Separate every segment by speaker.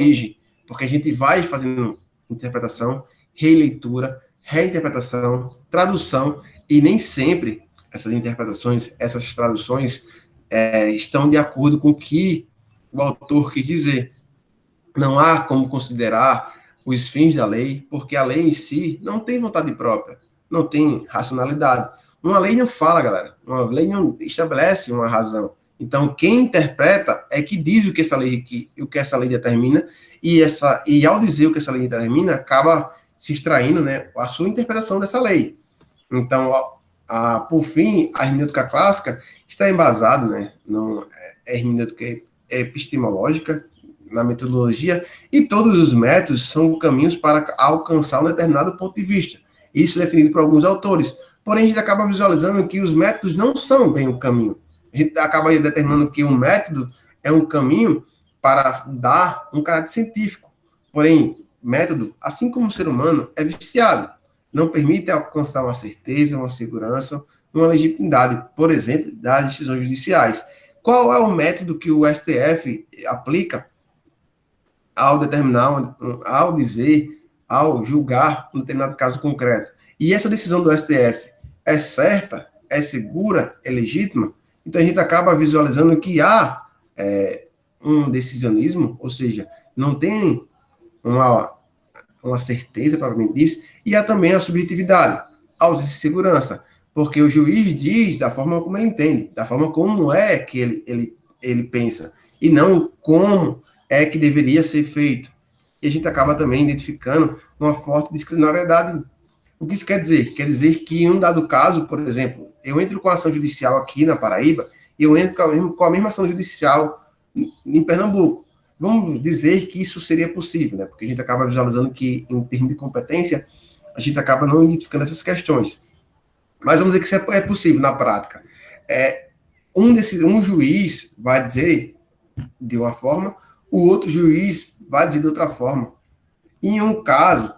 Speaker 1: corrige, porque a gente vai fazendo interpretação, releitura, reinterpretação, tradução, e nem sempre essas interpretações, essas traduções estão de acordo com o que o autor quis dizer. Não há como considerar os fins da lei, porque a lei em si não tem vontade própria, não tem racionalidade. Uma lei não fala, galera. Uma lei não estabelece uma razão. Então, quem interpreta é que diz o que essa lei determina, e ao dizer o que essa lei determina, acaba se extraindo, né, a sua interpretação dessa lei. Então, por fim, a hermenêutica clássica está embasada, né, na hermenêutica epistemológica, na metodologia, e todos os métodos são caminhos para alcançar um determinado ponto de vista. Isso é definido por alguns autores. Porém, a gente acaba visualizando que os métodos não são bem o caminho. A gente acaba determinando que um método é um caminho para dar um caráter científico. Porém, método, assim como o ser humano, é viciado. Não permite alcançar uma certeza, uma segurança, uma legitimidade, por exemplo, das decisões judiciais. Qual é o método que o STF aplica ao determinar, ao dizer, ao julgar um determinado caso concreto? E essa decisão do STF é certa, é segura, é legítima? Então a gente acaba visualizando que há um decisionismo, ou seja, não tem uma certeza, propriamente disso, e há também a subjetividade, a ausência de segurança, porque o juiz diz da forma como ele entende, da forma como é que ele pensa, e não como é que deveria ser feito. E a gente acaba também identificando uma forte discricionariedade. O que isso quer dizer? Quer dizer que em um dado caso, por exemplo, eu entro com a ação judicial aqui na Paraíba, e eu entro com a mesma ação judicial em Pernambuco. Vamos dizer que isso seria possível, né? Porque a gente acaba visualizando que, em termos de competência, a gente acaba não identificando essas questões. Mas vamos dizer que isso é possível na prática. Um juiz vai dizer de uma forma, o outro juiz vai dizer de outra forma. Em um caso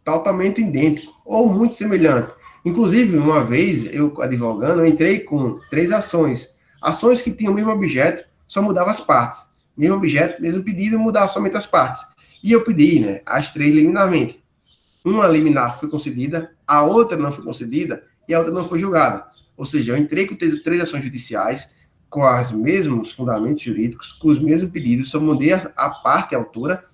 Speaker 1: totalmente idêntico ou muito semelhante. Inclusive, uma vez, eu advogando, eu entrei com 3 ações. Ações que tinham o mesmo objeto, só mudava as partes. Mesmo objeto, mesmo pedido, mudava somente as partes. E eu pedi, né, as 3 liminarmente. Uma liminar foi concedida, a outra não foi concedida e a outra não foi julgada. Ou seja, eu entrei com 3 ações judiciais, com os mesmos fundamentos jurídicos, com os mesmos pedidos, só mudei a parte, a altura,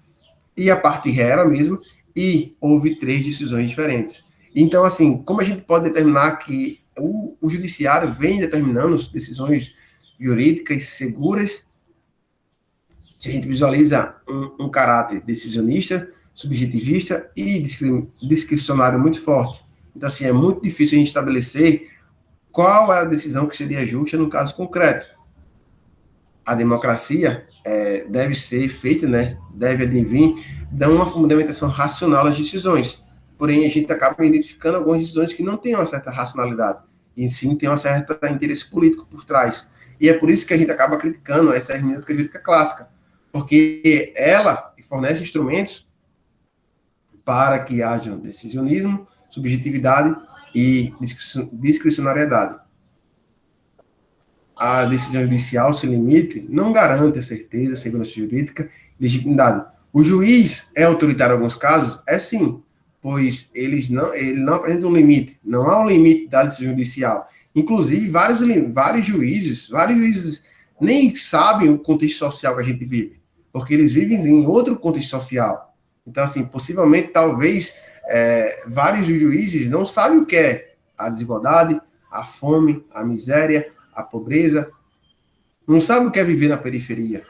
Speaker 1: e a parte ré era a mesma, e houve 3 decisões diferentes. Então, assim, como a gente pode determinar que o judiciário vem determinando decisões jurídicas seguras, se a gente visualiza um caráter decisionista, subjetivista e discricionário muito forte. Então, assim, é muito difícil a gente estabelecer qual é a decisão que seria justa no caso concreto. A democracia deve ser feita, né, deve advir de uma fundamentação racional das decisões. Porém, a gente acaba identificando algumas decisões que não têm uma certa racionalidade, e sim tem um certo interesse político por trás. E é por isso que a gente acaba criticando essa hermenêutica jurídica clássica, porque ela fornece instrumentos para que haja decisionismo, subjetividade e discricionariedade. A decisão judicial se limite, não garante a certeza, segurança jurídica e legitimidade. O juiz é autoritário em alguns casos? É sim, pois ele não apresenta um limite, não há um limite da decisão judicial. Inclusive, vários juízes nem sabem o contexto social que a gente vive, porque eles vivem em outro contexto social. Então, assim, possivelmente, talvez, vários juízes não sabem o que é a desigualdade, a fome, a miséria, a pobreza, não sabem o que é viver na periferia.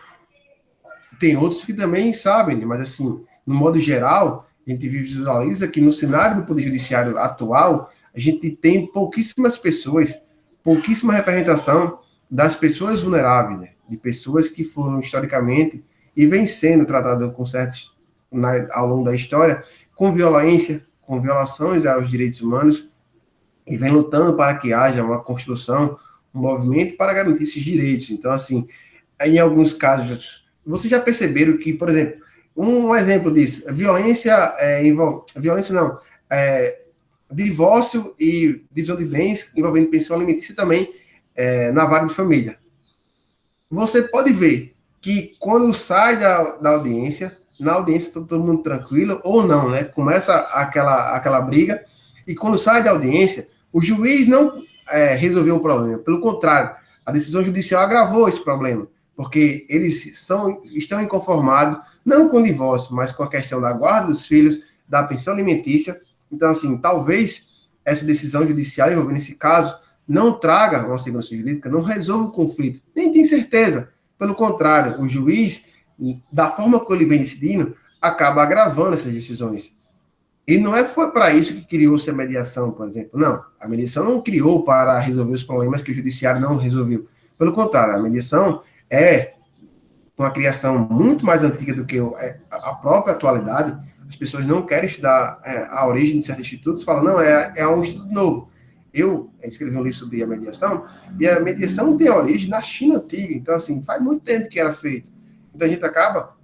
Speaker 1: Tem outros que também sabem, mas assim, no modo geral, a gente visualiza que no cenário do Poder Judiciário atual, a gente tem pouquíssimas pessoas, pouquíssima representação das pessoas vulneráveis, né? De pessoas que foram historicamente e vêm sendo tratadas com certos, ao longo da história, com violência, com violações aos direitos humanos, e vem lutando para que haja uma construção, um movimento para garantir esses direitos. Então, assim, em alguns casos, vocês já perceberam que, por exemplo, um exemplo disso, violência não, divórcio e divisão de bens envolvendo pensão alimentícia também na vara de família. Você pode ver que quando sai da audiência, na audiência tá todo mundo tranquilo, ou não, né? Começa aquela briga, e quando sai da audiência, o juiz não resolveu um problema, pelo contrário, a decisão judicial agravou esse problema, porque estão inconformados, não com o divórcio, mas com a questão da guarda dos filhos, da pensão alimentícia. Então, assim, talvez essa decisão judicial envolvendo esse caso não traga uma segurança jurídica, não resolva o conflito, nem tem certeza. Pelo contrário, o juiz, da forma como ele vem decidindo, acaba agravando essas decisões. E não foi para isso que criou-se a mediação, por exemplo. Não, a mediação não criou para resolver os problemas que o judiciário não resolveu. Pelo contrário, a mediação é uma criação muito mais antiga do que a própria atualidade. As pessoas não querem estudar a origem de certos institutos, falam, não, é um instituto novo. Eu escrevi um livro sobre a mediação, e a mediação tem origem na China antiga. Então, assim, faz muito tempo que era feito. Então, a gente acaba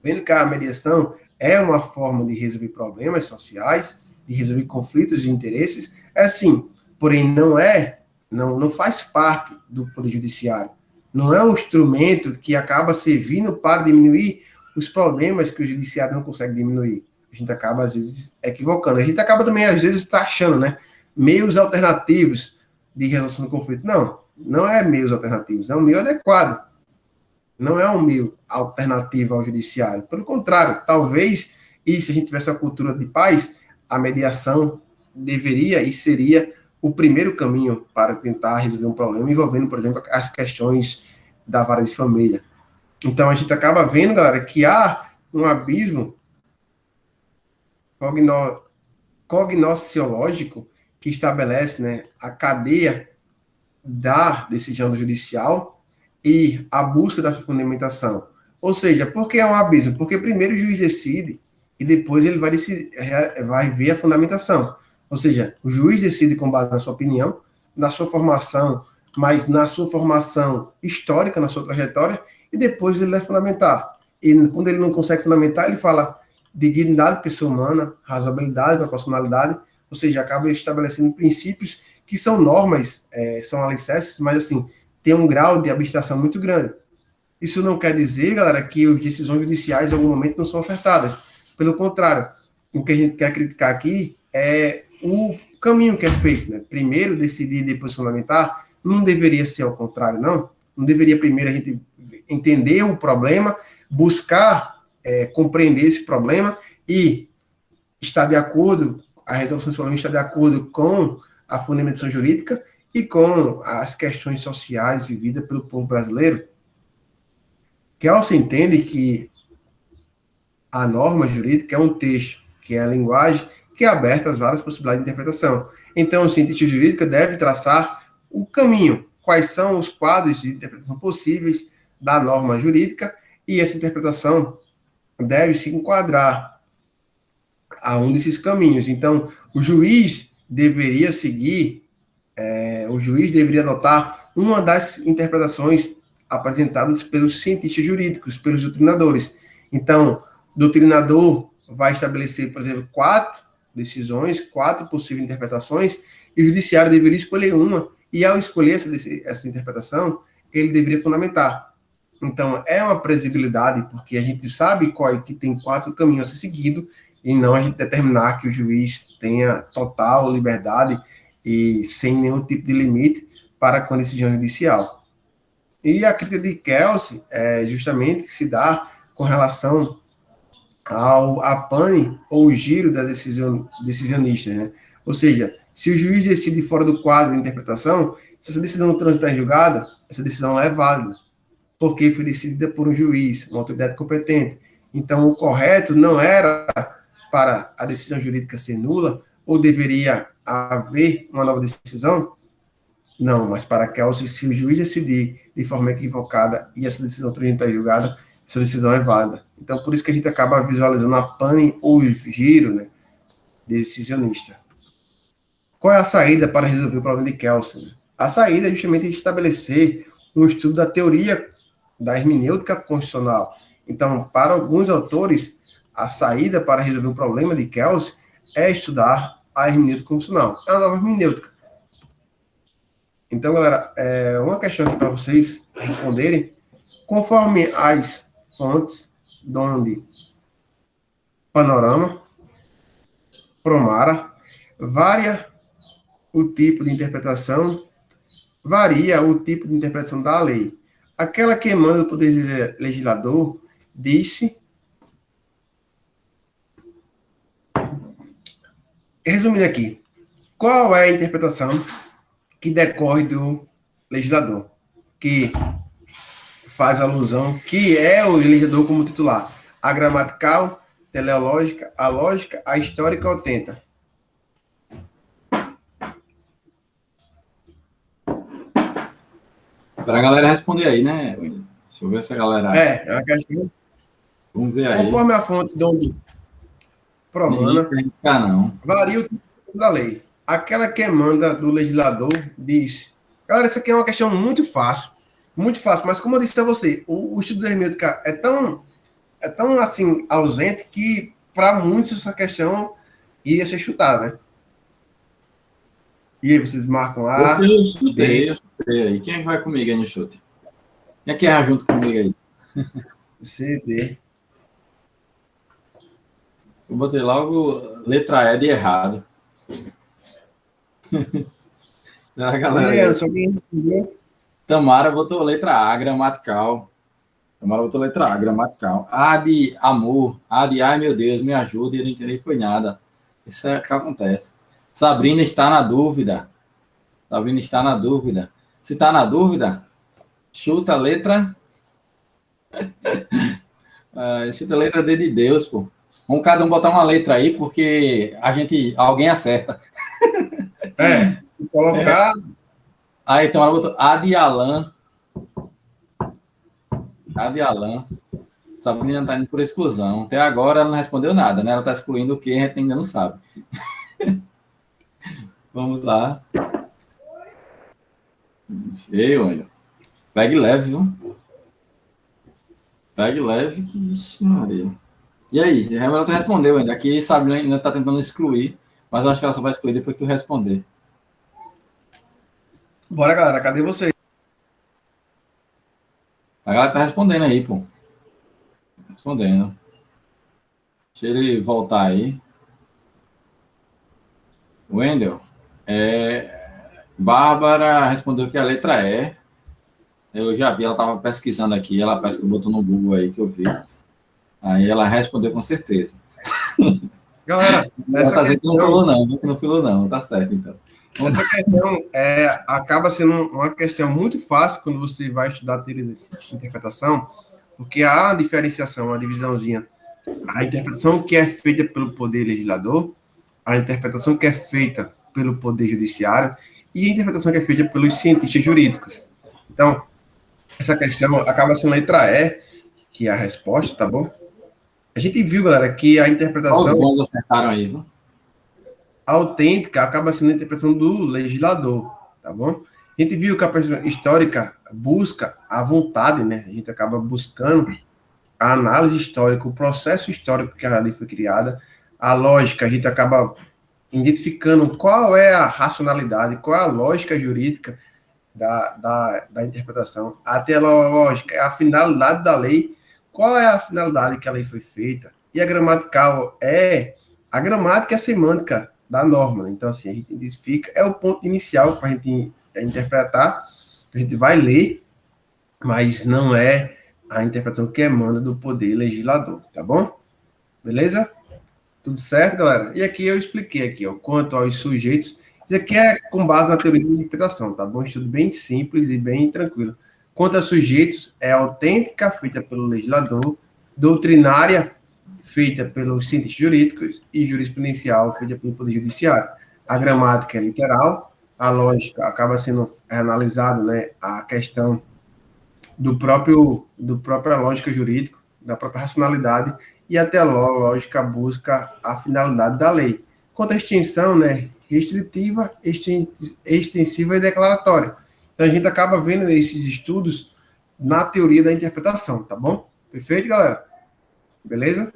Speaker 1: vendo que a mediação é uma forma de resolver problemas sociais, de resolver conflitos de interesses, é sim, porém não faz parte do Poder Judiciário. Não é um instrumento que acaba servindo para diminuir os problemas que o Judiciário não consegue diminuir. A gente acaba, às vezes, equivocando. A gente acaba também, às vezes, taxando, né? Meios alternativos de resolução do conflito. Não é meios alternativos, é um meio adequado. Não é um meio alternativo ao judiciário. Pelo contrário, talvez, e se a gente tivesse uma cultura de paz, a mediação deveria e seria o primeiro caminho para tentar resolver um problema envolvendo, por exemplo, as questões da vara de família. Então, a gente acaba vendo, galera, que há um abismo cognosciológico que estabelece, né, a cadeia da decisão do judicial e a busca da sua fundamentação. Ou seja, por que é um abismo? Porque primeiro o juiz decide e depois ele vai ver a fundamentação. Ou seja, o juiz decide com base na sua opinião, na sua formação, mas na sua formação histórica, na sua trajetória, e depois ele vai fundamentar. E quando ele não consegue fundamentar, ele fala dignidade da pessoa humana, razoabilidade, proporcionalidade, ou seja, acaba estabelecendo princípios que são normas, são alicerces, mas assim, tem um grau de abstração muito grande. Isso não quer dizer, galera, que as decisões judiciais em algum momento não são acertadas. Pelo contrário, o que a gente quer criticar aqui é o caminho que é feito, né? Primeiro decidir, depois fundamentar, não deveria ser ao contrário, não. Não deveria primeiro a gente entender o problema, buscar compreender esse problema e estar de acordo, a resolução desse problema está de acordo com a fundamentação jurídica e com as questões sociais vividas pelo povo brasileiro. Kelsen entende que a norma jurídica é um texto, que é a linguagem que é aberta às várias possibilidades de interpretação. Então, o cientista jurídico deve traçar o caminho, quais são os quadros de interpretação possíveis da norma jurídica, e essa interpretação deve se enquadrar a um desses caminhos. Então, o juiz deveria adotar uma das interpretações apresentadas pelos cientistas jurídicos, pelos doutrinadores. Então, o doutrinador vai estabelecer, por exemplo, 4 decisões, 4 possíveis interpretações, e o judiciário deveria escolher uma, e ao escolher essa interpretação, ele deveria fundamentar. Então, é uma previsibilidade, porque a gente sabe que tem 4 caminhos a ser seguido, e não a gente determinar que o juiz tenha total liberdade e sem nenhum tipo de limite para com a decisão judicial. E a crítica de Kelsen justamente se dá com relação a pane ou giro da decisionista, né? Ou seja, se o juiz decide fora do quadro de interpretação, se essa decisão transitar em julgada, essa decisão é válida, porque foi decidida por um juiz, uma autoridade competente. Então, o correto não era para a decisão jurídica ser nula, ou deveria haver uma nova decisão? Não, mas para Kelsen, se o juiz decidir de forma equivocada e essa decisão transitar em julgada, essa decisão é válida. Então, por isso que a gente acaba visualizando a pane ou giro, né, decisionista. Qual é a saída para resolver o problema de Kelsen? A saída é justamente estabelecer um estudo da teoria da hermenêutica constitucional. Então, para alguns autores, a saída para resolver o problema de Kelsen é estudar a hermenêutica constitucional. É uma nova hermenêutica. Então, galera, uma questão aqui para vocês responderem. Conforme as fontes de onde panorama, promara, varia o tipo de interpretação, varia o tipo de interpretação da lei. Aquela que emana do Poder Legislador disse, resumindo aqui, qual é a interpretação que decorre do legislador, que faz alusão, que é o legislador como titular, a gramatical, teleológica, a lógica, a histórica ou tenta.
Speaker 2: Para a galera responder aí, né, Wendel? Deixa eu ver se a galera...
Speaker 1: É uma questão.
Speaker 2: Vamos ver aí.
Speaker 1: Conforme a fonte de onde provana,
Speaker 2: não.
Speaker 1: varia o tipo da lei. Aquela que emana do legislador diz. Galera, isso aqui é uma questão muito fácil, mas como eu disse a você, o estudo da hermenêutica é tão assim ausente que para muitos essa questão ia ser chutada, né? E aí vocês marcam A.
Speaker 2: Eu chutei aí. Quem é que vai comigo aí no chute? Quem é que erra junto comigo aí?
Speaker 1: C, D.
Speaker 2: Eu botei logo letra E de errado. A galera Tamara botou letra A, gramatical. Tamara botou letra A, gramatical. A de amor. A de ai meu Deus, me ajude. Eu não entendi, foi nada. Isso é o que acontece. Sabrina está na dúvida. Sabrina está na dúvida. Se está na dúvida, chuta a letra. Chuta a letra D de Deus, pô. Vamos cada um botar uma letra aí, porque alguém acerta.
Speaker 1: Colocar.
Speaker 2: Aí então ela botou A de Alan. A de Alan. Essa menina está indo por exclusão. Até agora ela não respondeu nada, né? Ela está excluindo o que a gente ainda não sabe. Vamos lá. Não sei, olha. Pegue leve, viu? Pegue leve que... Ixi, Maria. E aí? Ela até respondeu ainda. Aqui Sabrina ainda está tentando excluir, mas eu acho que ela só vai excluir depois que tu responder.
Speaker 1: Bora, galera. Cadê você?
Speaker 2: A galera tá respondendo aí, pô. Respondendo. Deixa ele voltar aí. Wendel. Bárbara respondeu que a letra E. Eu já vi, ela estava pesquisando aqui. Ela botou no Google aí que eu vi. Aí ela respondeu com certeza.
Speaker 1: Galera,
Speaker 2: essa questão... não falou não. Tá certo, então.
Speaker 1: Essa questão acaba sendo uma questão muito fácil quando você vai estudar teoria de interpretação, porque há a diferenciação, a divisãozinha. A interpretação que é feita pelo poder legislador, a interpretação que é feita pelo poder judiciário e a interpretação que é feita pelos cientistas jurídicos. Então, essa questão acaba sendo a letra E, que é a resposta, tá bom? A gente viu, galera, que a interpretação...
Speaker 2: Os bons acertaram aí, viu?
Speaker 1: Autêntica acaba sendo a interpretação do legislador, tá bom? A gente viu que a perspectiva histórica busca a vontade, né? A gente acaba buscando a análise histórica, o processo histórico que a lei foi criada, a lógica, a gente acaba identificando qual é a racionalidade, qual é a lógica jurídica da interpretação, a teleológica, a finalidade da lei, qual é a finalidade que a lei foi feita, e a gramatical a gramática e a semântica da norma. Então, assim, a gente identifica, é o ponto inicial para a gente interpretar, a gente vai ler, mas não é a interpretação que emana do poder legislador, tá bom? Beleza? Tudo certo, galera? E aqui eu expliquei aqui, ó, quanto aos sujeitos, isso aqui é com base na teoria de interpretação, tá bom? Estudo bem simples e bem tranquilo. Quanto aos sujeitos, é autêntica, feita pelo legislador, doutrinária, feita pelos cientistas jurídicos, e jurisprudencial, feita pelo Poder Judiciário. A gramática é literal, a lógica acaba sendo analisado, né, a questão do própria lógica jurídica, da própria racionalidade, e até a lógica busca a finalidade da lei. Quanto à extinção, né, restritiva, extensiva e declaratória. Então, a gente acaba vendo esses estudos na teoria da interpretação, tá bom? Perfeito, galera? Beleza?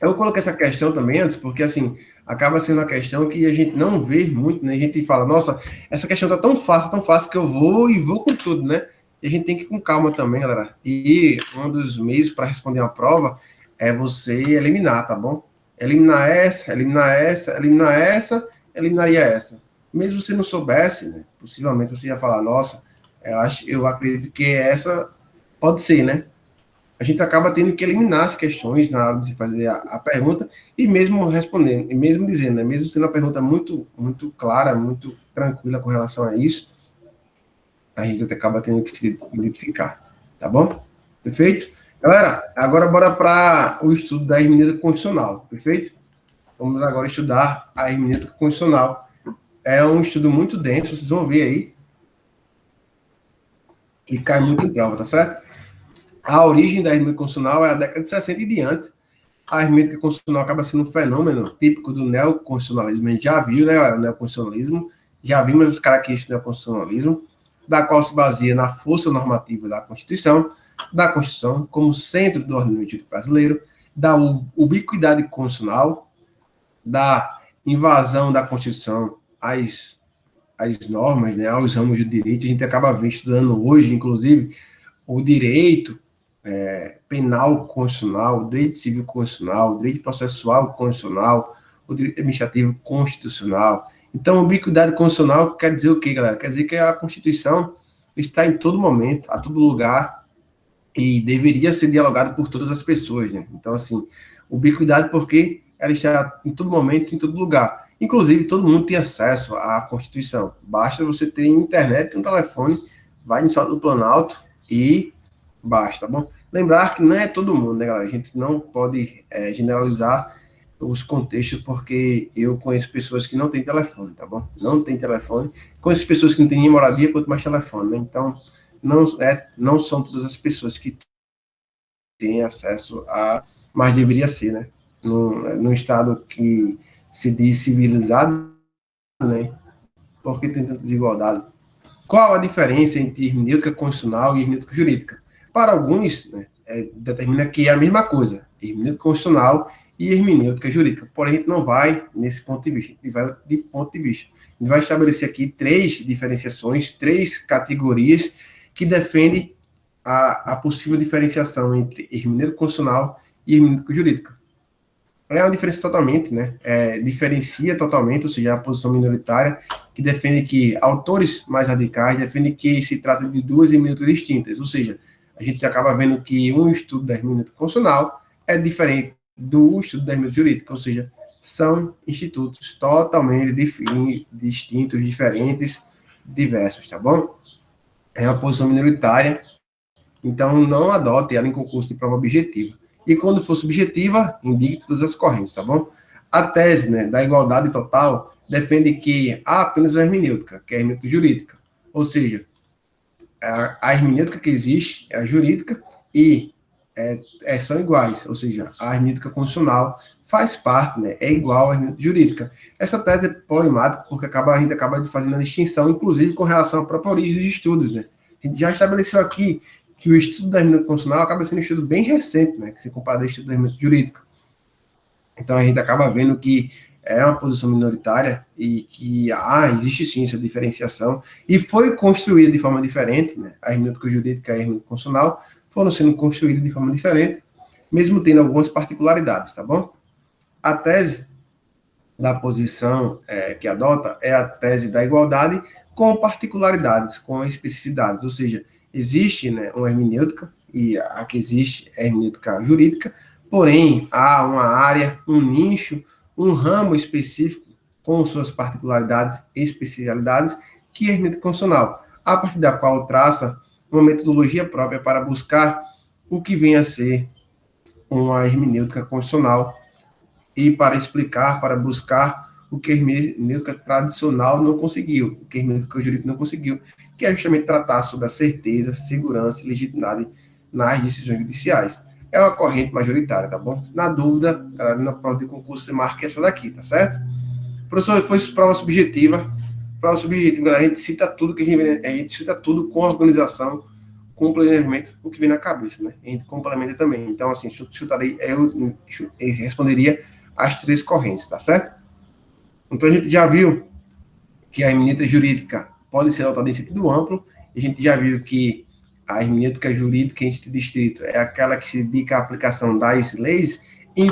Speaker 1: Eu coloquei essa questão também antes, porque, assim, acaba sendo uma questão que a gente não vê muito, né? A gente fala, nossa, essa questão tá tão fácil que eu vou com tudo, né? E a gente tem que ir com calma também, galera. E um dos meios para responder uma prova é você eliminar, tá bom? Eliminar essa, eliminar essa, eliminar essa, eliminaria essa. Mesmo se não soubesse, né, possivelmente você ia falar, nossa, eu acredito que essa pode ser, né? A gente acaba tendo que eliminar as questões na hora de fazer a pergunta e mesmo respondendo, e mesmo dizendo, né, mesmo sendo uma pergunta muito clara, muito tranquila com relação a isso, a gente acaba tendo que se identificar, tá bom? Perfeito? Galera, agora bora para o estudo da hermenêutica constitucional, perfeito? Vamos agora estudar a hermenêutica constitucional. É um estudo muito denso, vocês vão ver aí, e cai muito em prova, tá certo? A origem da hermenêutica constitucional é a década de 60 e diante. A hermenêutica constitucional acaba sendo um fenômeno típico do neoconstitucionalismo. A gente já viu, né, galera, o neoconstitucionalismo, já vimos as características do neoconstitucionalismo, da qual se baseia na força normativa da Constituição como centro do ordenamento jurídico brasileiro, da ubiquidade constitucional, da invasão da Constituição às normas, né, aos ramos do direito. A gente acaba estudando hoje, inclusive, o direito penal constitucional, o direito civil constitucional, o direito processual constitucional, o direito administrativo constitucional. Então, ubiquidade constitucional quer dizer o quê, galera? Quer dizer que a Constituição está em todo momento, a todo lugar, e deveria ser dialogada por todas as pessoas, né? Então, assim, ubiquidade porque ela está em todo momento, em todo lugar. Inclusive, todo mundo tem acesso à Constituição. Basta você ter internet, um telefone, vai no Salto do Planalto e basta, tá bom? Lembrar que não é todo mundo, né, galera? A gente não pode generalizar os contextos, porque eu conheço pessoas que não têm telefone, tá bom? Não tem telefone. Conheço pessoas que não têm nem moradia, quanto mais telefone, né? Então, não são todas as pessoas que têm acesso a, mas deveria ser, né? Num estado que se diz civilizado, né? Porque tem tanta desigualdade. Qual a diferença entre hermenêutica constitucional e hermenêutica jurídica? Para alguns, né, determina que é a mesma coisa, hermenêutica constitucional e hermenêutica jurídica. Porém, a gente não vai nesse ponto de vista, a gente vai de ponto de vista. A gente vai estabelecer aqui 3 diferenciações, 3 categorias que defendem a possível diferenciação entre hermenêutica constitucional e hermenêutica jurídica. É uma diferença totalmente, né? Diferencia totalmente, ou seja, a posição minoritária, que defende que autores mais radicais defendem que se trata de 2 hermenêuticas distintas, ou seja, a gente acaba vendo que um estudo da hermenêutica constitucional é diferente do estudo da hermenêutica jurídica, ou seja, são institutos totalmente distintos, diferentes, diversos, tá bom? É uma posição minoritária, então não adote ela em concurso de prova objetiva. E quando for subjetiva, indique todas as correntes, tá bom? A tese, né, da igualdade total defende que há apenas uma hermenêutica, que é a hermenêutica jurídica. Ou seja, a hermenêutica que existe é a jurídica e são iguais. Ou seja, a hermenêutica constitucional faz parte, né, é igual à hermenêutica jurídica. Essa tese é problemática porque a gente acaba fazendo a distinção, inclusive com relação à própria origem dos estudos, né? A gente já estabeleceu aqui que o estudo da hermenêutica constitucional acaba sendo um estudo bem recente, né, que se compara ao estudo da hermenêutica jurídica. Então, a gente acaba vendo que é uma posição minoritária e que existe sim essa diferenciação e foi construída de forma diferente, né, a hermenêutica jurídica e a hermenêutica constitucional foram sendo construídas de forma diferente, mesmo tendo algumas particularidades, tá bom? A tese da posição que adota é a tese da igualdade com particularidades, com especificidades, ou seja, existe, né, uma hermenêutica, e a que existe é a hermenêutica jurídica, porém, há uma área, um nicho, um ramo específico com suas particularidades e especialidades, que é a hermenêutica constitucional, a partir da qual traça uma metodologia própria para buscar o que vem a ser uma hermenêutica constitucional e para explicar, para buscar o que a hermenêutica tradicional não conseguiu, o que a hermenêutica jurídica não conseguiu, que é justamente tratar sobre a certeza, segurança e legitimidade nas decisões judiciais. É uma corrente majoritária, tá bom? Na dúvida, galera, na prova de concurso, você marca essa daqui, tá certo? Professor, foi prova subjetiva. Prova subjetiva, galera, a gente cita tudo com organização, com planejamento, o que vem na cabeça, né? A gente complementa também. Então, assim, eu responderia as 3 correntes, tá certo? Então, a gente já viu que a hermenêutica jurídica pode ser adotada em sentido amplo, e a gente já viu que A hermenêutica jurídica em distrito é aquela que se dedica à aplicação das leis